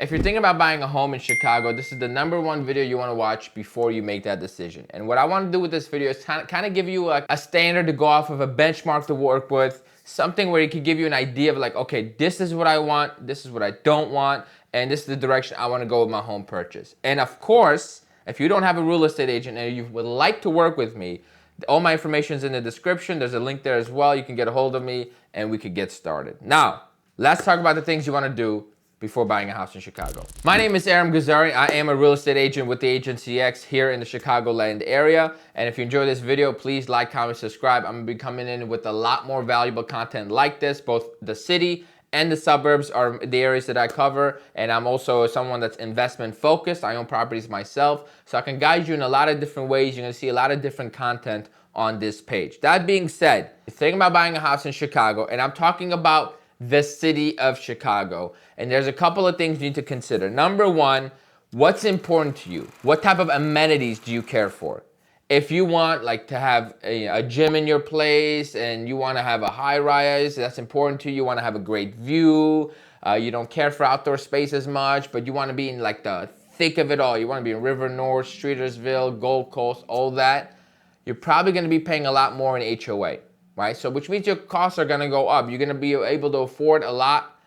If you're thinking about buying a home in Chicago, this is the #1 video you want to watch before you make that decision. And what I want to do with this video is kind of give you a standard to go off of, a benchmark to work with, something where it could give you an idea of like, okay, this is what I want, this is what I don't want, and this is the direction I want to go with my home purchase. And of course, if you don't have a real estate agent and you would like to work with me, all my information is in the description. There's a link there as well. You can get a hold of me and we could get started. Now, let's talk about the things you want to do before buying a house in Chicago. My name is Aram Ghazaryan. I am a real estate agent with the Agency X here in the Chicagoland area. And if you enjoy this video, please like, comment, subscribe. I'm gonna be coming in with a lot more valuable content like this. Both the city and the suburbs are the areas that I cover. And I'm also someone that's investment focused. I own properties myself, so I can guide you in a lot of different ways. You're gonna see a lot of different content on this page. That being said, if you're thinking about buying a house in Chicago, and I'm talking about the city of Chicago, and there's a couple of things you need to consider. #1, what's important to you? What type of amenities do you care for? If you want like to have a gym in your place and you want to have a high rise, that's important to you. You want to have a great view. You don't care for outdoor space as much, but you want to be in like the thick of it all. You want to be in River North, Streetersville, Gold Coast, all that. You're probably going to be paying a lot more in HOA. Right? So which means your costs are gonna go up. You're gonna be able to afford a lot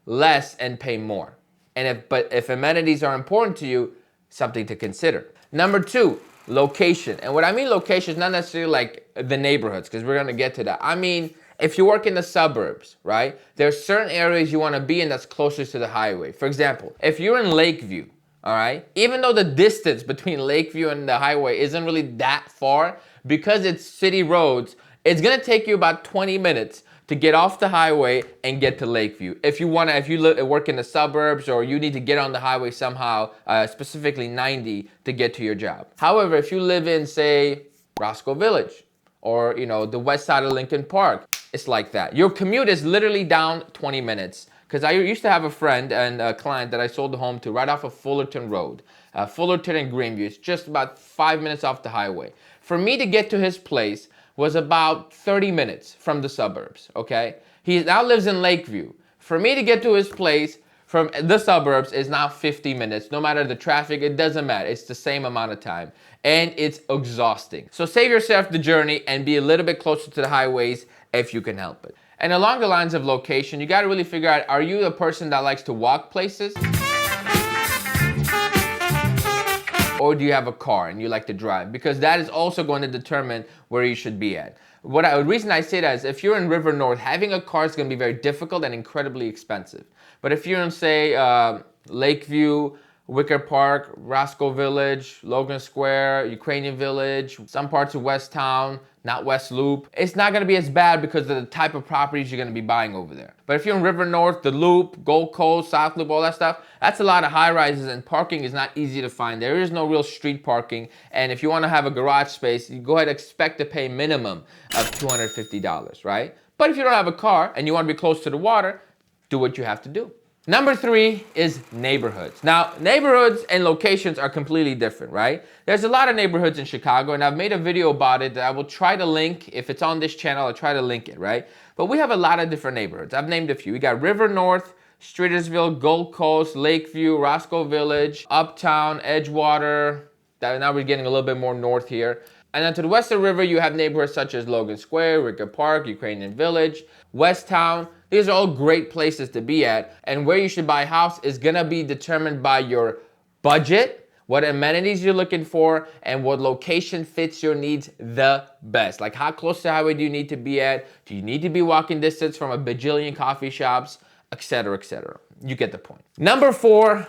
less and pay more. And if amenities are important to you, something to consider. #2, location. And what I mean location is not necessarily like the neighborhoods, because we're gonna get to that. I mean, if you work in the suburbs, right? There are certain areas you wanna be in that's closest to the highway. For example, if you're in Lakeview, all right, even though the distance between Lakeview and the highway isn't really that far, because it's city roads, it's gonna take you about 20 minutes to get off the highway and get to Lakeview. If you work in the suburbs, or you need to get on the highway somehow, specifically 90 to get to your job. However, if you live in, say, Roscoe Village, or the west side of Lincoln Park, it's like that. Your commute is literally down 20 minutes. Because I used to have a friend and a client that I sold the home to right off of Fullerton Road. Fullerton and Greenview. It's just about 5 minutes off the highway. For me to get to his place was about 30 minutes from the suburbs, okay? He now lives in Lakeview. For me to get to his place from the suburbs is now 50 minutes. No matter the traffic, it doesn't matter. It's the same amount of time. And it's exhausting. So save yourself the journey and be a little bit closer to the highways if you can help it. And along the lines of location, you gotta really figure out, are you a person that likes to walk places? Or do you have a car and you like to drive? Because that is also going to determine where you should be at. The reason I say that is if you're in River North, having a car is going to be very difficult and incredibly expensive. But if you're in, say, Lakeview, Wicker Park, Roscoe Village, Logan Square, Ukrainian Village, some parts of West Town, not West Loop, it's not going to be as bad because of the type of properties you're going to be buying over there. But if you're in River North, the Loop, Gold Coast, South Loop, all that stuff, that's a lot of high rises, and parking is not easy to find. There is no real street parking, and if you want to have a garage space, you go ahead and expect to pay minimum of $250, right? But if you don't have a car and you want to be close to the water, do what you have to do. #3 is neighborhoods. Now, neighborhoods and locations are completely different, right? There's a lot of neighborhoods in Chicago, and I've made a video about it that I will try to link. If it's on this channel, I'll try to link it, right? But we have a lot of different neighborhoods. I've named a few. We got River North, Streetersville, Gold Coast, Lakeview, Roscoe Village, Uptown, Edgewater. Now we're getting a little bit more north here. And then to the west of the river, you have neighborhoods such as Logan Square, Wicker Park, Ukrainian Village, West Town. These are all great places to be at. And where you should buy a house is gonna be determined by your budget, what amenities you're looking for, and what location fits your needs the best. Like, how close to the highway do you need to be at? Do you need to be walking distance from a bajillion coffee shops, etc., etc.? You get the point. #4,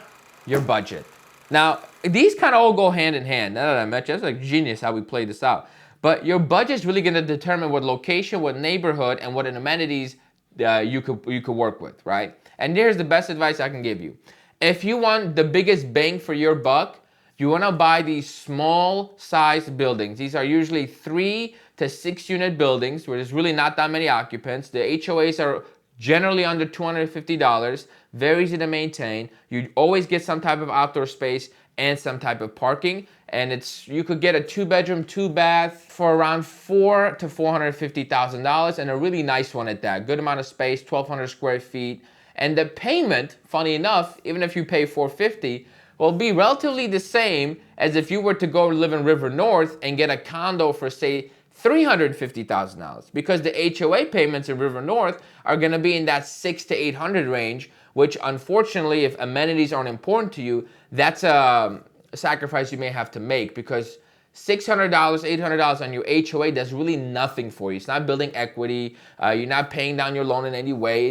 your budget. Now, these kind of all go hand in hand. Now that I mentioned, it's like genius how we play this out. But your budget is really going to determine what location, what neighborhood, and what amenities you could work with, right? And here's the best advice I can give you. If you want the biggest bang for your buck, you want to buy these small size buildings. These are usually 3 to 6 unit buildings where there's really not that many occupants. The HOAs are generally under $250, very easy to maintain. You always get some type of outdoor space and some type of parking. And you could get a 2-bedroom, 2-bath for around $400,000 to $450,000, and a really nice one at that. Good amount of space, 1,200 square feet. And the payment, funny enough, even if you pay $450, will be relatively the same as if you were to go live in River North and get a condo for, say, $350,000, because the HOA payments in River North are going to be in that $600 to $800 range, which unfortunately, if amenities aren't important to you, that's a sacrifice you may have to make, because $600, $800 on your HOA does really nothing for you. It's not building equity. You're not paying down your loan in any way.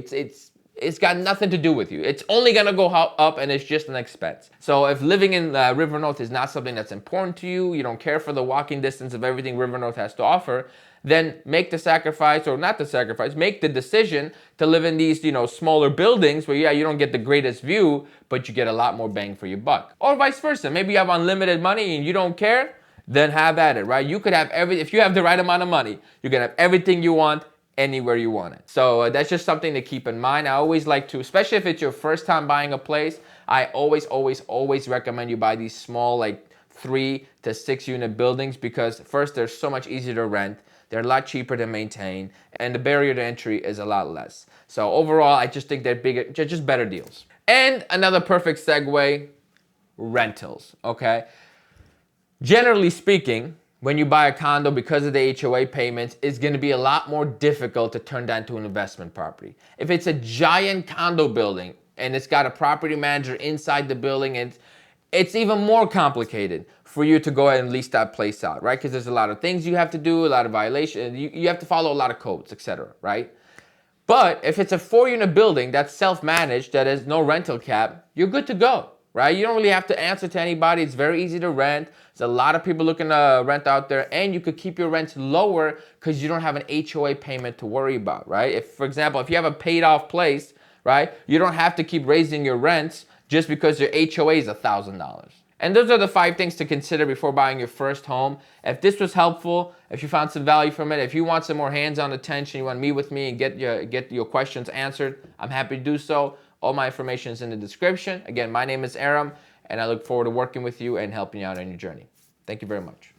It's got nothing to do with you. It's only gonna go up, and it's just an expense. So if living in River North is not something that's important to you, you don't care for the walking distance of everything River North has to offer, then make the sacrifice, or not the sacrifice, make the decision to live in these, smaller buildings where, yeah, you don't get the greatest view, but you get a lot more bang for your buck. Or vice versa. Maybe you have unlimited money and you don't care, then have at it, right? You could have if you have the right amount of money, you can have everything you want anywhere you want it. So that's just something to keep in mind. I always like to, especially if it's your first time buying a place, I always recommend you buy these small, like 3 to 6 unit buildings, because first, they're so much easier to rent. They're a lot cheaper to maintain, and the barrier to entry is a lot less. So overall, I just think they're bigger, just better deals. And another perfect segue, rentals, okay? Generally speaking, when you buy a condo, because of the HOA payments, it's going to be a lot more difficult to turn that into an investment property. If it's a giant condo building and it's got a property manager inside the building, it's even more complicated for you to go ahead and lease that place out, right? Because there's a lot of things you have to do, a lot of violations. You have to follow a lot of codes, etc., right? But if it's a 4-unit building that's self-managed, that has no rental cap, you're good to go, right? You don't really have to answer to anybody. It's very easy to rent. There's a lot of people looking to rent out there, and you could keep your rents lower because you don't have an HOA payment to worry about, right? If, for example, if you have a paid off place, right, you don't have to keep raising your rents just because your HOA is $1,000. And those are the 5 things to consider before buying your first home. If this was helpful, if you found some value from it, if you want some more hands-on attention, you want to meet with me and get your questions answered, I'm happy to do so. All my information is in the description. Again, my name is Aram, and I look forward to working with you and helping you out on your journey. Thank you very much.